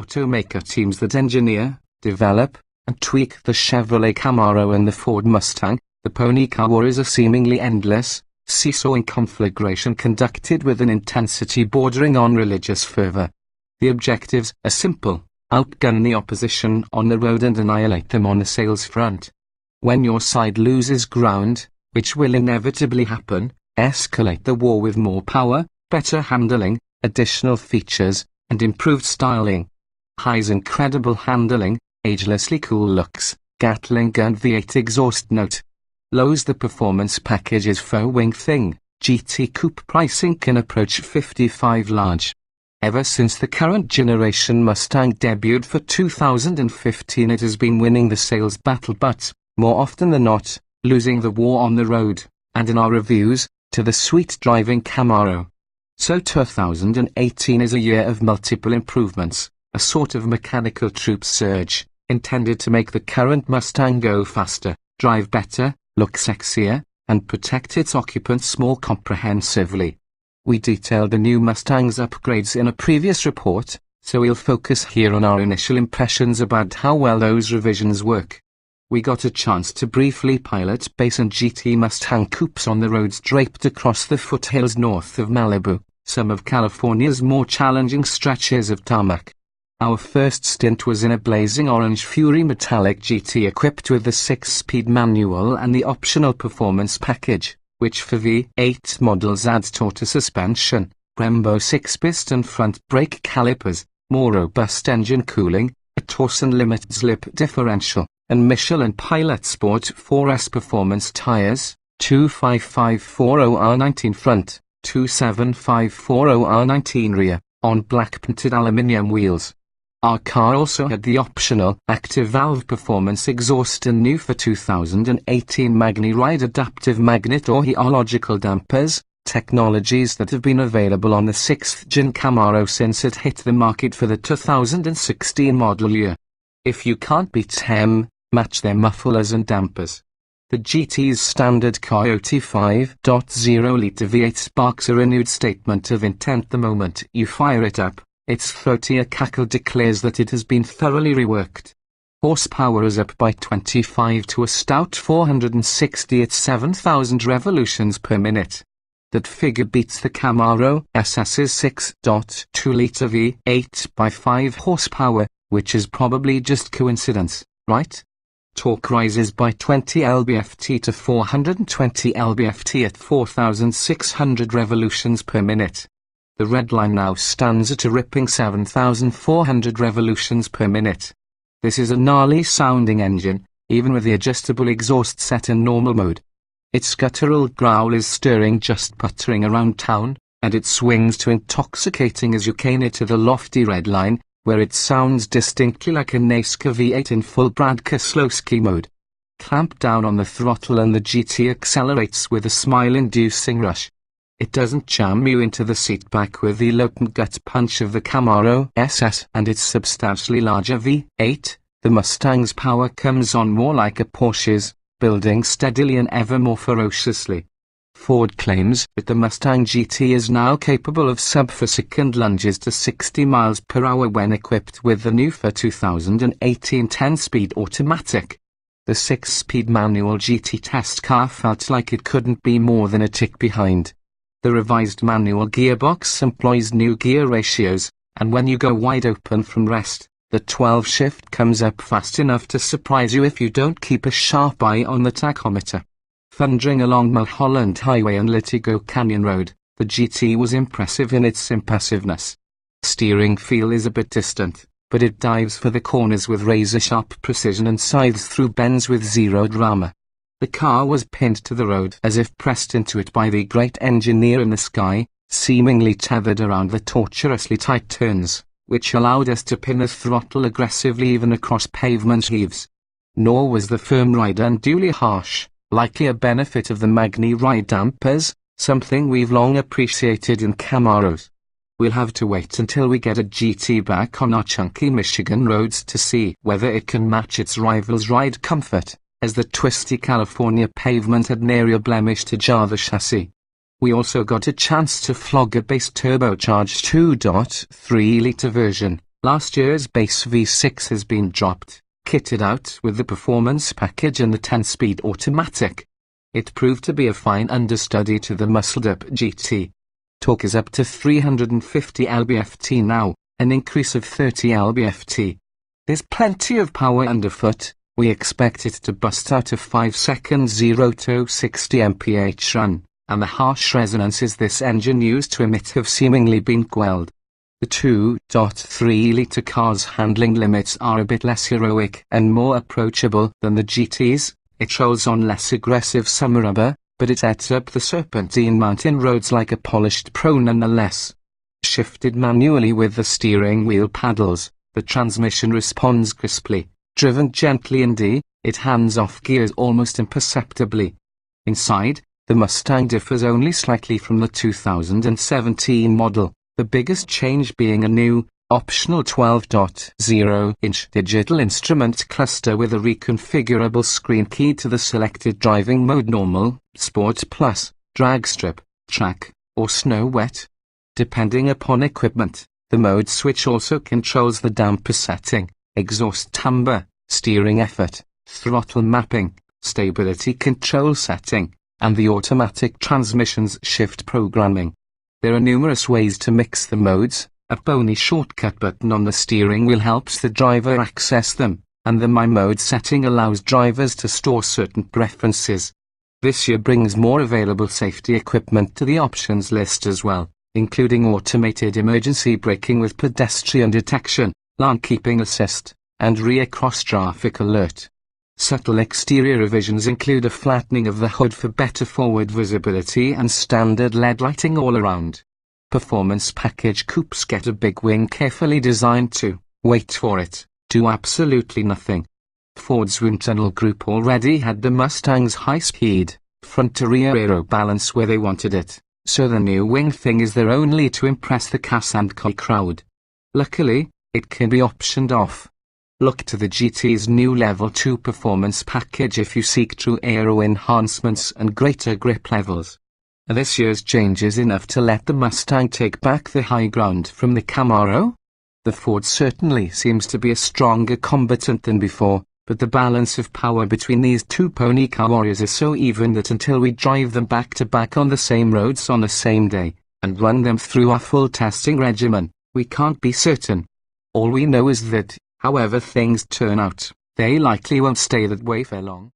automaker teams that engineer, develop, and tweak the Chevrolet Camaro and the Ford Mustang, the pony car war is a seemingly endless, seesawing conflagration conducted with an intensity bordering on religious fervor. The objectives are simple: outgun the opposition on the road and annihilate them on the sales front. When your side loses ground, which will inevitably happen, escalate the war with more power, better handling, additional features, and improved styling. High's incredible handling, agelessly cool looks, Gatling gun V8 exhaust note. Low's the performance package's faux wing thing. GT coupe pricing can approach 55 large. Ever since the current generation Mustang debuted for 2015, it has been winning the sales battle but, more often than not, losing the war on the road, and in our reviews, to the sweet driving Camaro. So 2018 is a year of multiple improvements, a sort of mechanical troop surge, intended to make the current Mustang go faster, drive better, look sexier, and protect its occupants more comprehensively. We detailed the new Mustang's upgrades in a previous report, so we'll focus here on our initial impressions about how well those revisions work. We got a chance to briefly pilot base and GT Mustang coupes on the roads draped across the foothills north of Malibu, some of California's more challenging stretches of tarmac. Our first stint was in a blazing orange Fury Metallic GT equipped with the 6-speed manual and the optional performance package, which for V8 models adds taut suspension, Brembo 6-piston front brake calipers, more robust engine cooling, a Torsen limited slip differential, and Michelin Pilot Sport 4S performance tires, 25540R19 front, 27540R19 rear, on black painted aluminium wheels. Our car also had the optional active valve performance exhaust and new for 2018 MagneRide adaptive magnet or heological dampers, technologies that have been available on the 6th-gen Camaro since it hit the market for the 2016 model year. If you can't beat them, match their mufflers and dampers. The GT's standard Coyote 5.0-litre V8 sparks a renewed statement of intent the moment you fire it up. Its throatier cackle declares that it has been thoroughly reworked. Horsepower is up by 25 to a stout 460 at 7,000 revolutions per minute. That figure beats the Camaro SS's 6.2-litre V8 by 5 horsepower, which is probably just coincidence, right? Torque rises by 20 lb-ft to 420 lb-ft at 4,600 revolutions per minute. The red line now stands at a ripping 7,400 revolutions per minute. This is a gnarly sounding engine, even with the adjustable exhaust set in normal mode. Its guttural growl is stirring just puttering around town, and it swings to intoxicating as you cane it to the lofty red line, where it sounds distinctly like a NASCAR V8 in full Brad Keselowski mode. Clamp down on the throttle and the GT accelerates with a smile-inducing rush. It doesn't jam you into the seat back with the latent gut punch of the Camaro SS and its substantially larger V8. The Mustang's power comes on more like a Porsche's, building steadily and ever more ferociously. Ford claims that the Mustang GT is now capable of sub-4-second lunges to 60 miles per hour when equipped with the new for 2018 10-speed automatic. The 6-speed manual GT test car felt like it couldn't be more than a tick behind. The revised manual gearbox employs new gear ratios, and when you go wide open from rest, the 12 shift comes up fast enough to surprise you if you don't keep a sharp eye on the tachometer. Thundering along Mulholland Highway and Litigo Canyon Road, the GT was impressive in its impassiveness. Steering feel is a bit distant, but it dives for the corners with razor-sharp precision and scythes through bends with zero drama. The car was pinned to the road as if pressed into it by the great engineer in the sky, seemingly tethered around the tortuously tight turns, which allowed us to pin the throttle aggressively even across pavement heaves. Nor was the firm ride unduly harsh, likely a benefit of the MagneRide dampers, something we've long appreciated in Camaros. We'll have to wait until we get a GT back on our chunky Michigan roads to see whether it can match its rival's ride comfort, as the twisty California pavement had nary a blemish to jar the chassis. We also got a chance to flog a base turbocharged 2.3-litre version, Last year's base V6 has been dropped, kitted out with the performance package and the 10-speed automatic. It proved to be a fine understudy to the muscled-up GT. Torque is up to 350 lb-ft now, an increase of 30 lb-ft. There's plenty of power underfoot. We expect it to bust out a 5-second 0 to 60 mph run, and the harsh resonances this engine used to emit have seemingly been quelled. The 2.3-litre car's handling limits are a bit less heroic and more approachable than the GT's. It rolls on less aggressive summer rubber, but it sets up the serpentine mountain roads like a polished pro nonetheless. Shifted manually with the steering wheel paddles, the transmission responds crisply. Driven gently in D, it hands off gears almost imperceptibly. Inside, the Mustang differs only slightly from the 2017 model. The biggest change being a new, optional 12.0-inch digital instrument cluster with a reconfigurable screen key to the selected driving mode: Normal, Sport Plus, Drag Strip, Track, or Snow Wet. Depending upon equipment, the mode switch also controls the damper setting, exhaust timbre, steering effort, throttle mapping, stability control setting, and the automatic transmission's shift programming. There are numerous ways to mix the modes. A bony shortcut button on the steering wheel helps the driver access them, and the My Mode setting allows drivers to store certain preferences. This year brings more available safety equipment to the options list as well, including automated emergency braking with pedestrian detection, lane keeping assist, and rear cross-traffic alert. Subtle exterior revisions include a flattening of the hood for better forward visibility and standard LED lighting all around. Performance package coupes get a big wing carefully designed to, wait for it, do absolutely nothing. Ford's wind tunnel group already had the Mustang's high-speed, front-to-rear aero balance where they wanted it, so the new wing thing is there only to impress the Cass and Coy crowd. Luckily, it can be optioned off. Look to the GT's new Level 2 performance package if you seek true aero enhancements and greater grip levels. This year's change is enough to let the Mustang take back the high ground from the Camaro? The Ford certainly seems to be a stronger combatant than before, but the balance of power between these two pony car warriors is so even that until we drive them back to back on the same roads on the same day, and run them through our full testing regimen, we can't be certain. All we know is that, however things turn out, they likely won't stay that way for long.